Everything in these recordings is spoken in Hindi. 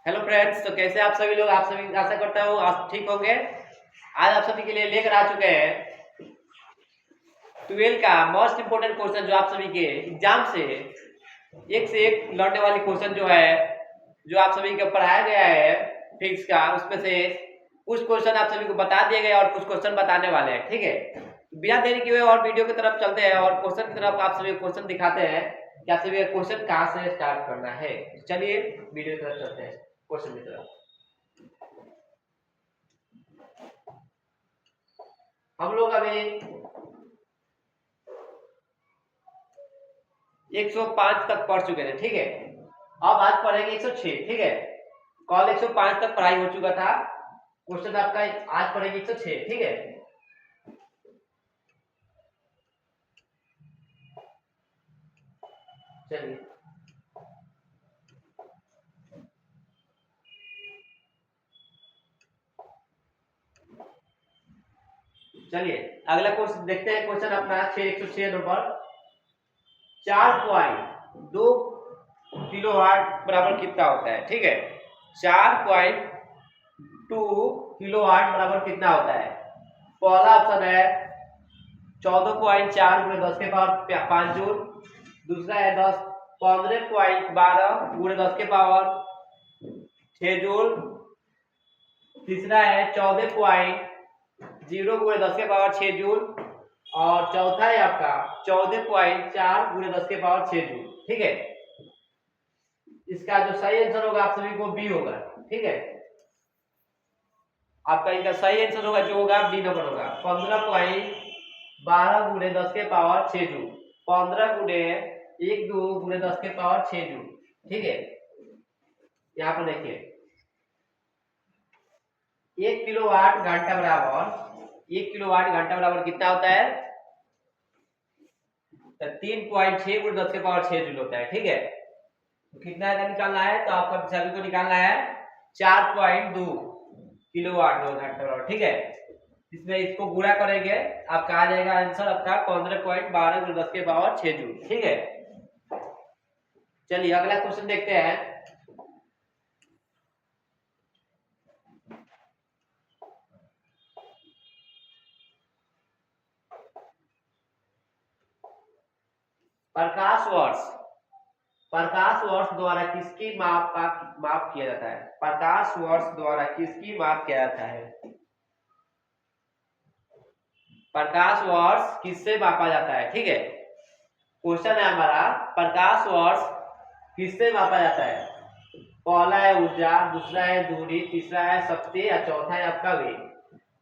हेलो फ्रेंड्स, तो कैसे आप सभी लोग। आप सभी आशा करता हूँ आप ठीक होंगे। आज आप सभी के लिए लेकर आ चुके हैं 12 का मोस्ट इंपोर्टेंट क्वेश्चन, जो आप सभी के एग्जाम से एक लौटने वाली क्वेश्चन जो है, जो आप सभी को पढ़ाया गया है फिजिक्स का, उसमें से कुछ क्वेश्चन आप सभी को बता दिए गए और कुछ क्वेश्चन बताने वाले हैं। ठीक है, बिना देरी किए और वीडियो की तरफ चलते हैं और क्वेश्चन की तरफ आप सभी क्वेश्चन दिखाते हैं कि आप सभी क्वेश्चन कहाँ से स्टार्ट करना है। चलिए वीडियो की तरफ चलते हैं, क्वेश्चन की तरफ। हम लोग अभी 105 तक पढ़ चुके थे। ठीक है, अब आज पढ़ेंगे 106। ठीक है, कल 105 तक पढ़ाई हो चुका था। क्वेश्चन आपका आज पढ़ेंगे 106। ठीक है, चलिए चलिए अगला क्वेश्चन देखते हैं। क्वेश्चन अपना 106 नंबर। 4.2 किलोवाट बराबर कितना होता है। ठीक है, 4.2 किलोवाट बराबर कितना होता है। पहला ऑप्शन है 14.4 गुणे 10 के पावर 5 जूल। दूसरा है 15.12 गुणे 10 के पावर 6 जूल। तीसरा है 14.0 गुणे 10 के पावर 6 जूल। और चौथा है आपका 14.4 गुणे 10 के पावर 6 जूल। ठीक है, इसका जो सही आंसर होगा आप सभी को बी होगा। ठीक है, आपका इनका सही आंसर होगा जो होगा बी नंबर होगा। 15.12 गुणे 10 के पावर 6 जूल। 15 गुणे 1 2 गुणे 10 के पावर 6 जूल। ठीक है, यहाँ पर देखिए 1 किलोवाट घंटा बराबर कितना होता है। 3.6 गुणे 10 के पावर 6 जूल होता है। ठीक है, तो कितना का निकालना है, तो आपका सभी को निकालना है 4.2 किलोवाट घंटा बराबर। ठीक है, इसमें इसको गुणा करेंगे, आपका आ जाएगा आंसर आपका 15.12 गुणे 10 के पावर 6 जूल। ठीक है, चलिए अगला क्वेश्चन देखते हैं। प्रकाश वर्ष द्वारा किसकी माप किया जाता है। प्रकाश वर्ष द्वारा किसकी माप किया जाता है। प्रकाश वर्ष किससे मापा जाता है। ठीक है, क्वेश्चन है हमारा प्रकाश वर्ष किससे मापा जाता है। पहला है ऊर्जा, दूसरा है दूरी, तीसरा है शक्ति और चौथा है आपका वेग।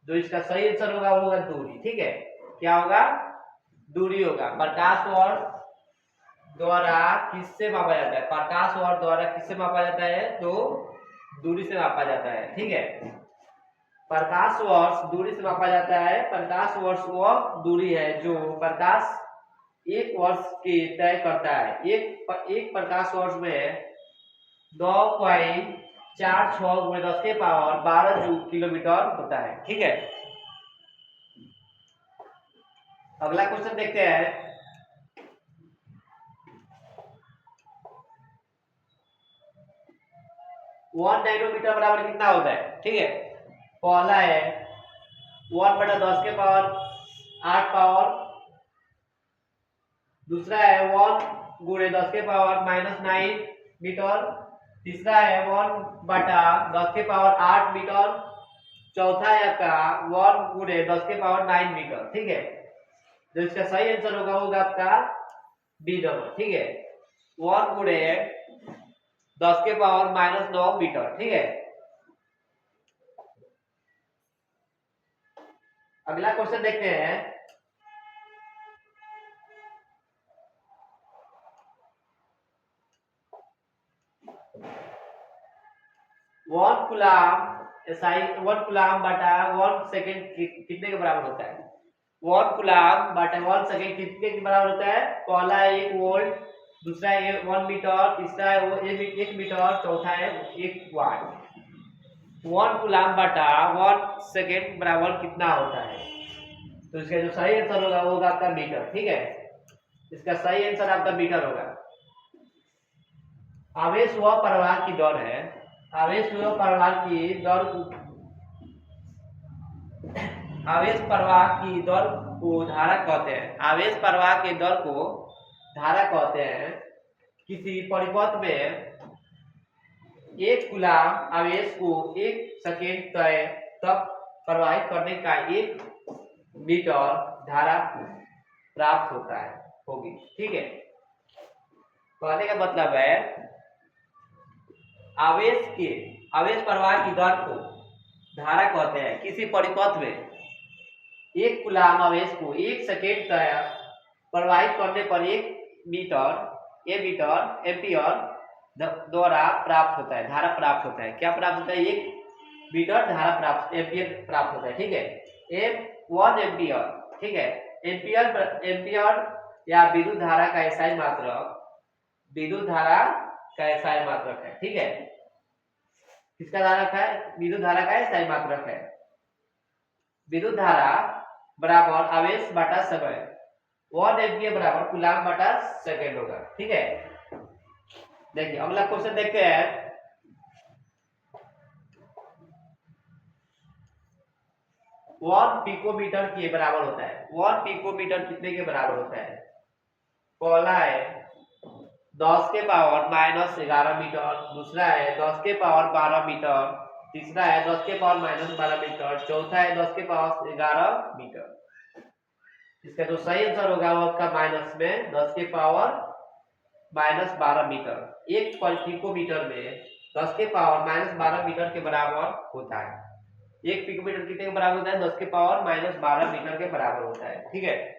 जो इसका सही आंसर होगा वो होगा दूरी। ठीक है, क्या होगा, दूरी होगा। प्रकाश वर्ष द्वारा किससे मापा जाता है। प्रकाश वर्ष द्वारा किससे मापा जाता है, तो दूरी से मापा जाता है। ठीक है, प्रकाश वर्ष दूरी से मापा जाता है। प्रकाश वर्ष वह दूरी है जो प्रकाश एक वर्ष की तय करता है। एक प्रकाश वर्ष में 9.46 गुणे 10 के पावर 12 किलोमीटर होता है। ठीक है, अगला क्वेश्चन देखते हैं। 1 नैनोमीटर बराबर कितना होता है। ठीक है, पहला है 1/10 के पावर 8 पावर। दूसरा है 1 गुणे 10 के पावर -9 मीटर। तीसरा है 1/10 के पावर 8 मीटर। चौथा है आपका 1 गुणे 10 के पावर 9 मीटर। ठीक है, जो इसका सही आंसर होगा वो होगा आपका डी नंबर। ठीक है, 1 गुणे 10 के पावर -9 मीटर। ठीक है, अगला क्वेश्चन देखते हैं। वन कुलाम बटा 1 सेकेंड कितने के बराबर होता है। 1 कुलाम बटा 1 सेकेंड कितने के बराबर होता है। पहला है 1 वोल्ट, दूसरा है 1 मीटर, तीसरा है वो 1 मीटर, चौथा है 1 वाट। 1 कुलाम बटा 1 सेकेंड बराबर कितना होता है, तो इसका जो सही आंसर होगा वो होगा आपका मीटर। ठीक है, इसका सही आंसर आपका मीटर होगा। आवेश वह प्रवाह की दर है। आवेश प्रवाह की दर आवेश प्रवाह की दर को धारा कहते हैं। आवेश प्रवाह की दर को धारा कहते हैं। किसी परिपथ में एक कूलाम आवेश को 1 सेकेंड तय तक प्रवाहित करने का 1 मीटर धारा प्राप्त होता है होगी। ठीक है, कहने का मतलब है आवेश प्रवाह की दर को धारा कहते हैं। किसी परिपथ में एक कूलाम आवेश को 1 सेकेंड तक प्रवाहित करने पर 1 मीटर एम्पियर द्वारा प्राप्त होता है, धारा प्राप्त होता है। क्या प्राप्त होता है? 1 मीटर धारा एम्पियर प्राप्त होता है। ठीक है, 1 एम्पियर। ठीक है, एम्पियर या विद्युत धारा का एसआई मात्रक है। ठीक है, किसका धारक है? विद्युत धारा का एसआई मात्रक है। विद्युत धारा बराबर आवेश बटा समय, 1 एम्पियर बराबर कूलाम बटा सेकेंड होगा। ठीक है, देखिए अगला क्वेश्चन देखते हैं। 1 पिकोमीटर के बराबर होता है। 1 पिकोमीटर कितने के बराबर होता है? पहला है 10 के पावर -11 मीटर, दूसरा है 10 के पावर 12 मीटर, तीसरा है 10 के पावर -12 मीटर, चौथा है 10 के पावर 11 मीटर। इसका जो सही आंसर होगा वो आपका माइनस में 10 के पावर -12 मीटर। 1 पिकोमीटर में 10 के पावर -12 मीटर के बराबर होता है। 1 पिकोमीटर कितने के बराबर होता है? 10 के पावर -12 मीटर के बराबर होता है। ठीक है,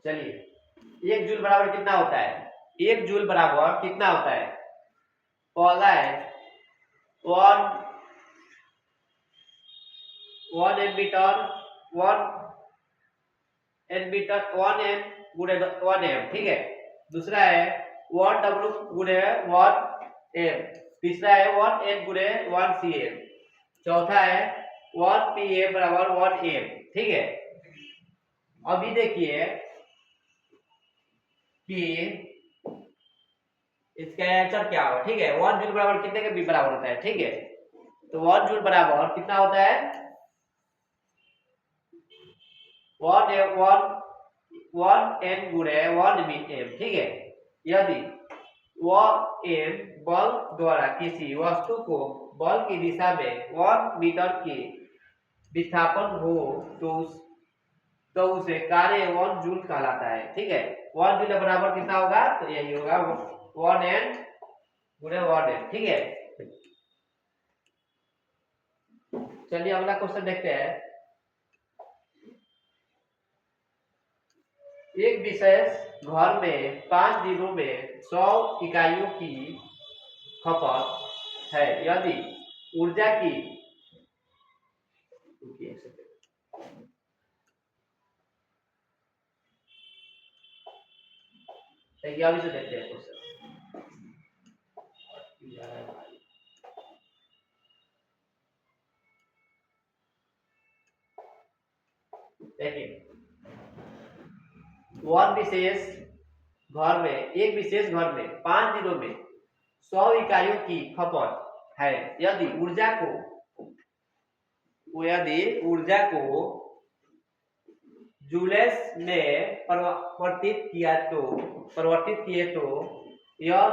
चलिए 1 जूल बराबर कितना होता है? 1 जूल बराबर कितना होता है? पहला है 1 एमीटर 1 एम गुणे 1 एम। ठीक है, दूसरा है 1 डब्ल्यू गुणे 1 एम, तीसरा है 1 एन गुणे 1 सी एम, चौथा है 1 पी एम बराबर 1 एम। ठीक है, अभी देखिए कि इसका आंसर क्या होगा। ठीक है, 1 जूल बराबर कितने के बराबर होता है? ठीक है, तो 1 जूल बराबर कितना होता है? 1 एन गुणे 1 एम। ठीक है, यदि वह एम बल द्वारा किसी वस्तु को बल की दिशा में 1 मीटर की विस्थापन हो तो उसे कार्य 1 जूल कहलाता है। ठीक है, 1 जूल बराबर कितना होगा? तो यही होगा 1 एन गुणे 1 एम। ठीक है, चलिए अगला क्वेश्चन देखते हैं। एक विशेष घर में 5 दिनों में 100 इकाइयों की खपत है। यदि ऊर्जा की अभी से देखते हैं क्वेश्चन। देखिए एक विशेष घर में 5 दिनों में 100 इकाइयों की खपत है। यदि ऊर्जा को जूल्स में परिवर्तित किए तो यह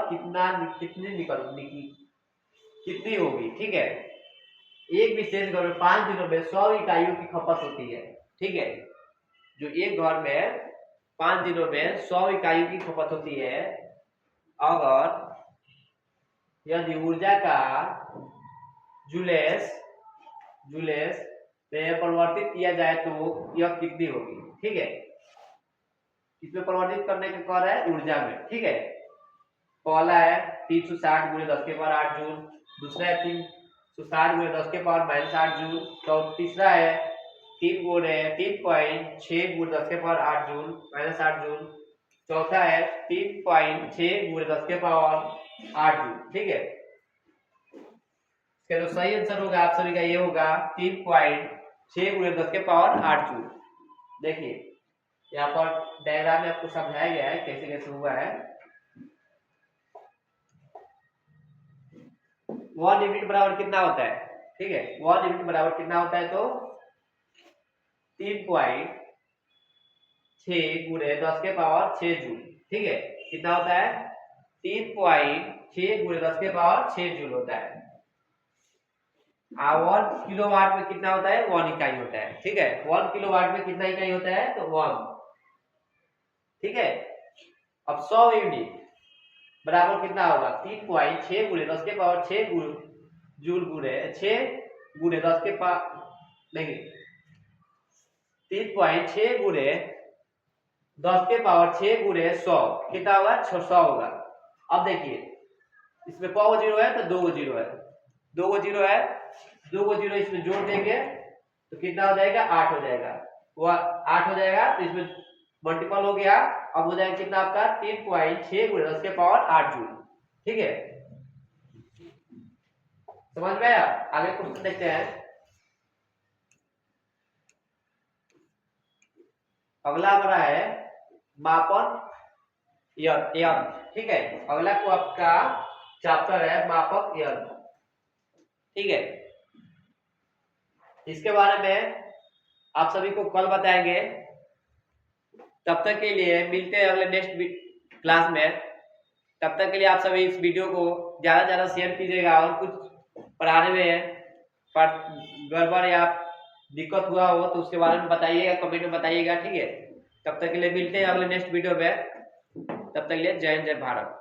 कितनी होगी। ठीक है, एक विशेष घर में 5 दिनों में 100 इकाइयों की खपत होती है। ठीक है, जो एक घर में 5 दिनों में 100 इकाइयों की खपत होती है, अगर यदि ऊर्जा का जूल्स में परिवर्तित किया जाए तो यह कितनी होगी। ठीक है, इसमें परिवर्तित करने का कह रहा है ऊर्जा में। ठीक है, पहला है 360 गुणे 10 के पावर 8 जूल, दूसरा है 360 गुणे 10 के पावर -8 जूल, तो तीसरा है 3.6 गुणे 10 के पावर 8 जूल -8 जूल। चौथा है 3.6 गुणे 10 के पावर 8 जूल। ठीक है, इसका जो सही आंसर होगा आप सभी का ये होगा 3.6 गुणे 10 के पावर 8 जूल। देखिए यहाँ पर डायग्राम में आपको समझाया गया है कैसे कैसे हुआ है। 1 यूनिट बराबर कितना होता है? ठीक है, 1 यूनिट बराबर कितना होता है? तो 3.6 गुणे 10 के पावर 6 जूल। ठीक है, कितना होता है? 3.6 गुणे 10 के पावर 6 जूल होता है। 1 किलोवाट में कितना होता है? 1 इकाई होता है। ठीक है, 1 किलोवाट में कितना इकाई होता है? तो 1। ठीक है, अब 100 यूनिट बराबर कितना होगा? 3.6 गुणे 10 के पावर 6 जूल गुणे 6 गुणे 10 के पावर नहीं 3.6 गुणे 10 के पावर 6 गुणे 100 कितना होगा? 600 होगा। अब देखिए इसमें कौ जीरो है? तो 2 जीरो है। 2 जीरो है, 2 जीरो इसमें जोड़ देंगे तो कितना हो जाएगा? 8 हो जाएगा। वो 8 हो जाएगा तो इसमें मल्टीपल हो गया। अब हो जाएगा कितना आपका? 3.6 गुणे 10 के पावर 8 जूल। ठीक है, समझ में आया? आगे क्वेश्चन देखते हैं। अगला हमारा है मापन यंत्र। ठीक है, अगला को आपका चैप्टर है मापक यंत्र। ठीक है, इसके बारे में आप सभी को कल बताएंगे। तब तक के लिए मिलते हैं अगले नेक्स्ट क्लास में। तब तक के लिए आप सभी इस वीडियो को ज्यादा से ज्यादा शेयर कीजिएगा और कुछ पढ़ाने में गड़बड़ या दिक्कत हुआ हो तो उसके बारे में बताइएगा, कमेंट में बताइएगा। ठीक है, तब तक के लिए मिलते हैं अगले नेक्स्ट वीडियो में। तब तक के लिए जय हिंद, जय भारत।